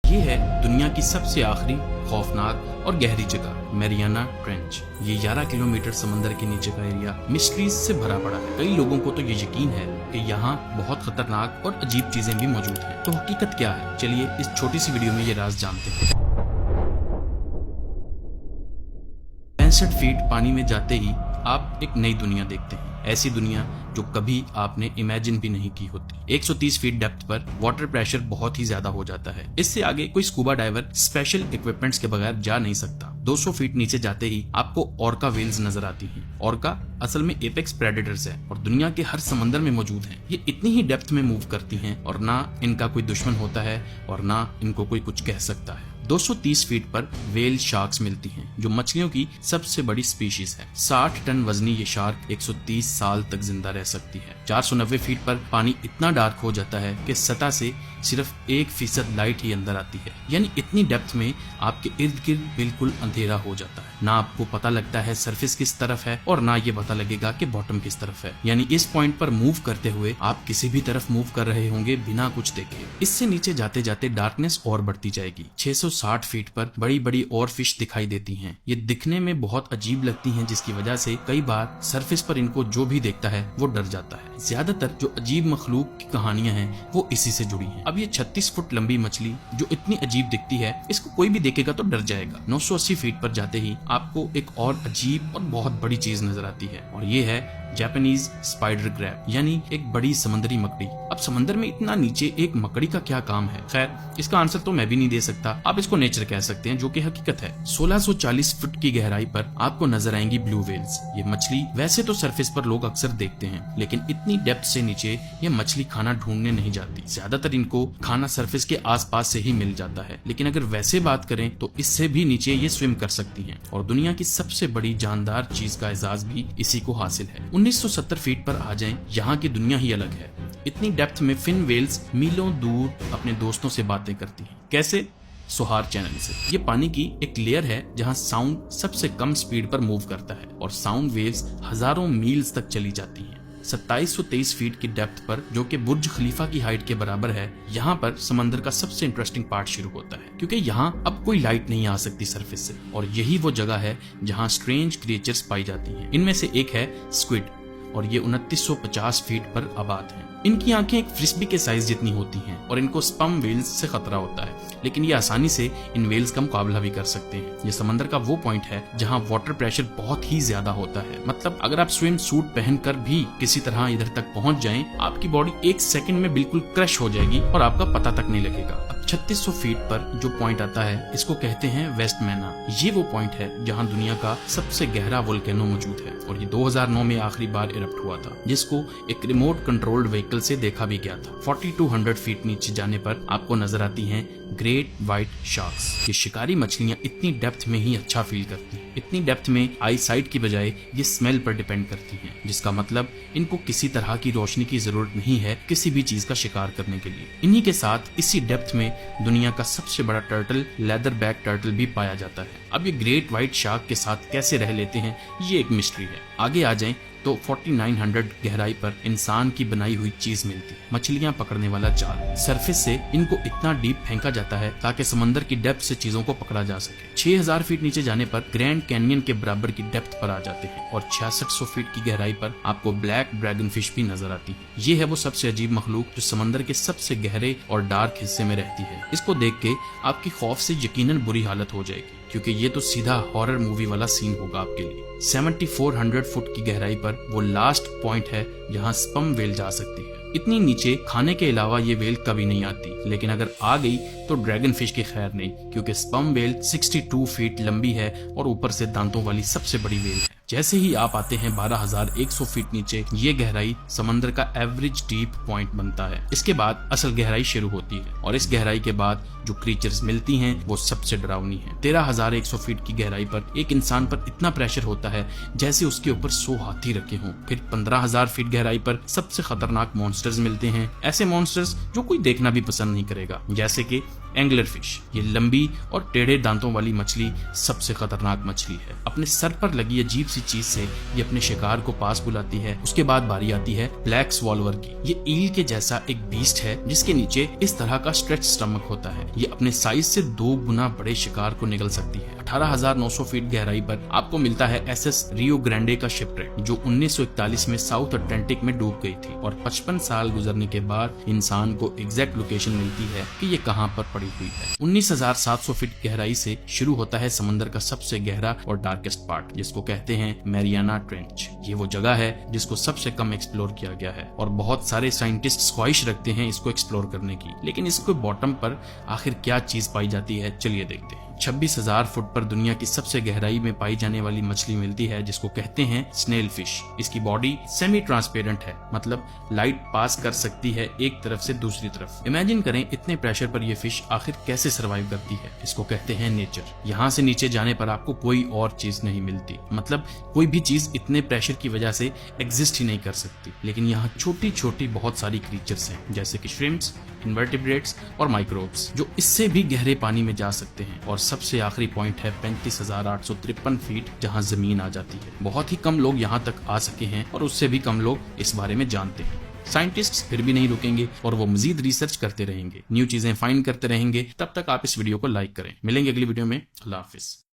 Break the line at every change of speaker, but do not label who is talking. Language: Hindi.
ये है दुनिया की सबसे आखिरी खौफनाक और गहरी जगह मैरियाना ट्रेंच। ये 11 किलोमीटर समंदर के नीचे का एरिया मिस्ट्रीज से भरा पड़ा है। कई लोगों को तो ये यकीन है कि यहाँ बहुत खतरनाक और अजीब चीजें भी मौजूद हैं। तो हकीकत क्या है, चलिए इस छोटी सी वीडियो में ये राज जानते हैं। 65 फीट पानी में जाते ही आप एक नई दुनिया देखते हैं, ऐसी दुनिया जो कभी आपने इमेजिन भी नहीं की होती। 130 फीट डेप्थ पर वाटर प्रेशर बहुत ही ज्यादा हो जाता है। इससे आगे कोई स्कूबा डाइवर स्पेशल इक्विपमेंट्स के बगैर जा नहीं सकता। 200 फीट नीचे जाते ही आपको ऑर्का व्हेल्स नजर आती हैं। ऑर्का असल में एपेक्स प्रेडेटर्स है और दुनिया के हर समंदर में मौजूद हैं। ये इतनी ही डेप्थ में मूव करती हैं और ना इनका कोई दुश्मन होता है और ना इनको कोई कुछ कह सकता है। 230 फीट पर व्हेल शार्क्स मिलती हैं, जो मछलियों की सबसे बड़ी स्पीशीज है। 60 टन वजनी ये शार्क 130 साल तक जिंदा रह सकती है। 490 फीट पर पानी इतना डार्क हो जाता है कि सतह से सिर्फ 1% लाइट ही अंदर आती है। यानी इतनी डेप्थ में आपके इर्द गिर्द बिल्कुल अंधेरा हो जाता है। ना आपको पता लगता है सरफेस किस तरफ है और ना ये पता लगेगा कि बॉटम किस तरफ है। यानी इस पॉइंट पर मूव करते हुए आप किसी भी तरफ मूव कर रहे होंगे बिना कुछ देखे। इससे नीचे जाते जाते डार्कनेस और बढ़ती जाएगी। 660 फीट पर बड़ी बड़ी और फिश दिखाई देती हैं। ये दिखने में बहुत अजीब लगती हैं, जिसकी वजह से कई बार सरफेस पर इनको जो भी देखता है वो डर जाता है। ज्यादातर जो अजीब मखलूक की कहानियां हैं वो इसी से जुड़ी हैं। अब ये 36 फुट लंबी मछली जो इतनी अजीब दिखती है, इसको कोई भी देखेगा तो डर जाएगा। 980 फीट पर जाते ही आपको एक और अजीब और बहुत बड़ी चीज नजर आती है और ये है जापानीज स्पाइडर क्रैब, यानी एक बड़ी समंदरी मकड़ी। अब समंदर में इतना नीचे एक मकड़ी का क्या काम है? खैर, इसका आंसर तो मैं भी नहीं दे सकता, आप इसको नेचर कह सकते हैं, जो कि हकीकत है। 1640 फुट की गहराई पर आपको नजर आएंगी ब्लू व्हेल्स। ये मछली वैसे तो सरफेस पर लोग अक्सर देखते हैं, लेकिन इतनी डेप्थ से नीचे ये मछली खाना ढूंढने नहीं जाती। ज्यादातर इनको खाना सरफेस के आसपास से ही मिल जाता है, लेकिन अगर वैसे बात करें तो इससे भी नीचे ये स्विम कर सकती हैं और दुनिया की सबसे बड़ी जानदार चीज का एजाज भी इसी को हासिल है। 1970 फीट पर आ जाएं, यहाँ की दुनिया ही अलग है। इतनी डेप्थ में फिन व्हेल्स मीलों दूर अपने दोस्तों से बातें करती हैं। कैसे? सोहार चैनल से। ये पानी की एक लेयर है जहाँ साउंड सबसे कम स्पीड पर मूव करता है और साउंड वेव्स हजारों मील्स तक चली जाती हैं। 2723 फीट की डेप्थ पर, जो कि बुर्ज खलीफा की हाइट के बराबर है, यहाँ पर समंदर का सबसे इंटरेस्टिंग पार्ट शुरू होता है, क्योंकि यहाँ अब कोई लाइट नहीं आ सकती सरफेस से और यही वो जगह है जहाँ स्ट्रेंज क्रिएचर्स पाई जाती हैं। इनमें से एक है स्क्विड और ये 2950 फीट पर आबाद है। इनकी आंखें एक फ्रिस्बी के साइज जितनी होती हैं और इनको स्पम व्हेल्स से खतरा होता है, लेकिन ये आसानी से इन व्हेल्स का मुकाबला भी कर सकते हैं। ये समंदर का वो पॉइंट है जहां वाटर प्रेशर बहुत ही ज्यादा होता है। मतलब अगर आप स्विम सूट पहनकर भी किसी तरह इधर तक पहुंच जाएं, आपकी बॉडी 1 सेकंड में बिल्कुल क्रश हो जाएगी और आपका पता तक नहीं लगेगा। 3600 फीट पर जो पॉइंट आता है, इसको कहते हैं वेस्ट मैना। ये वो पॉइंट है जहां दुनिया का सबसे गहरा वोल्केनो मौजूद है और ये 2009 में आखिरी बार इरप्ट हुआ था, जिसको एक रिमोट कंट्रोल्ड व्हीकल से देखा भी गया था। 4200 फीट नीचे जाने पर आपको नजर आती हैं ग्रेट व्हाइट शार्क्स। ये शिकारी मछलियां इतनी डेप्थ में ही अच्छा फील करती हैं। इतनी डेप्थ में आई साइट की बजाय ये स्मेल पर डिपेंड करती हैं, जिसका मतलब इनको किसी तरह की रोशनी की जरूरत नहीं है किसी भी चीज का शिकार करने के लिए। इन्हीं के साथ इसी डेप्थ में दुनिया का सबसे बड़ा टर्टल लेदर बैक टर्टल भी पाया जाता है। अब ये ग्रेट व्हाइट शार्क के साथ कैसे रह लेते हैं, ये एक मिस्ट्री है। आगे आ जाएं तो 4900 गहराई पर इंसान की बनाई हुई चीज मिलती है, मछलियां पकड़ने वाला जाल। सरफेस से इनको इतना डीप फेंका जाता है ताकि समंदर की डेप्थ से चीजों को पकड़ा जा सके। 6000 फीट नीचे जाने पर ग्रैंड कैनियन के बराबर की डेप्थ पर आ जाते हैं और 6600 फीट की गहराई पर आपको ब्लैक ड्रैगन फिश भी नजर आती है। ये है वो सबसे अजीब मखलूक जो समंदर के सबसे गहरे और डार्क हिस्से में रहती है। इसको देख के आपकी खौफ से यकीनन बुरी हालत हो जाएगी, क्योंकि ये तो सीधा हॉरर मूवी वाला सीन होगा आपके लिए। 7400 फुट की गहराई पर वो लास्ट पॉइंट है जहां स्पम व्हेल जा सकती है। इतनी नीचे खाने के अलावा ये व्हेल कभी नहीं आती, लेकिन अगर आ गई तो ड्रैगन फिश की खैर नहीं, क्योंकि स्पम व्हेल 62 फीट लंबी है और ऊपर से दांतों वाली सबसे बड़ी व्हेल है। जैसे ही आप आते हैं 12100 फीट नीचे, ये गहराई समंदर का एवरेज डीप पॉइंट बनता है। इसके बाद असल गहराई शुरू होती है और इस गहराई के बाद जो क्रीचर्स मिलती हैं वो सबसे डरावनी है। 13100 फीट की गहराई पर एक इंसान पर इतना प्रेशर होता है जैसे उसके ऊपर 100 हाथी रखे हों। फिर 15000 फीट गहराई पर सबसे खतरनाक मॉन्स्टर्स मिलते हैं, ऐसे मॉन्स्टर्स जो कोई देखना भी पसंद नहीं करेगा, जैसे कि एंगलर फिश। ये लंबी और टेढ़े दांतों वाली मछली सबसे खतरनाक मछली है। अपने सर पर लगी अजीब सी चीज से ये अपने शिकार को पास बुलाती है। उसके बाद बारी आती है ब्लैक स्वॉल्वर की। ये ईल के जैसा एक बीस्ट है जिसके नीचे इस तरह का स्ट्रेच स्टमक होता है। ये अपने साइज से 2 गुना बड़े शिकार को निगल सकती है। 18,900 फीट गहराई पर आपको मिलता है एसएस रियो ग्रैंडे का शिपरेट, जो 1941 में साउथ अटलांटिक में डूब गई थी और 55 साल गुजरने के बाद इंसान को एग्जैक्ट लोकेशन मिलती है कि ये कहां पर पड़ी हुई है। 19,700 फीट गहराई से शुरू होता है समंदर का सबसे गहरा और डार्केस्ट पार्ट, जिसको कहते हैं मैरियाना ट्रेंच। ये वो जगह है जिसको सबसे कम एक्सप्लोर किया गया है और बहुत सारे साइंटिस्ट ख्वाहिश रखते हैं इसको एक्सप्लोर करने की, लेकिन इसके बॉटम पर आखिर क्या चीज पाई जाती है, चलिए देखते हैं। 26,000 फुट पर दुनिया की सबसे गहराई में पाई जाने वाली मछली मिलती है जिसको कहते हैं स्नेल फिश। इसकी बॉडी सेमी ट्रांसपेरेंट है, मतलब लाइट पास कर सकती है एक तरफ से दूसरी तरफ। इमेजिन करें इतने प्रेशर पर यह फिश आखिर कैसे सरवाइव करती है। इसको कहते हैं नेचर। यहाँ से नीचे जाने पर आपको कोई और चीज नहीं मिलती, मतलब कोई भी चीज इतने प्रेशर की वजह से एग्जिस्ट ही नहीं कर सकती। लेकिन यहाँ छोटी छोटी बहुत सारी क्रीचर्स हैं, जैसे कि श्रिम्प्स, इन्वर्टिब्रेट्स और माइक्रोब्स, जो इससे भी गहरे पानी में जा सकते हैं। और सबसे आखिरी पॉइंट है 35,853 फीट, जहां जमीन आ जाती है। बहुत ही कम लोग यहां तक आ सके हैं और उससे भी कम लोग इस बारे में जानते हैं। साइंटिस्ट्स फिर भी नहीं रुकेंगे और वो मजीद रिसर्च करते रहेंगे, न्यू चीजें फाइंड करते रहेंगे। तब तक आप इस वीडियो को लाइक करें। मिलेंगे अगली वीडियो में। अल्लाह हाफिज।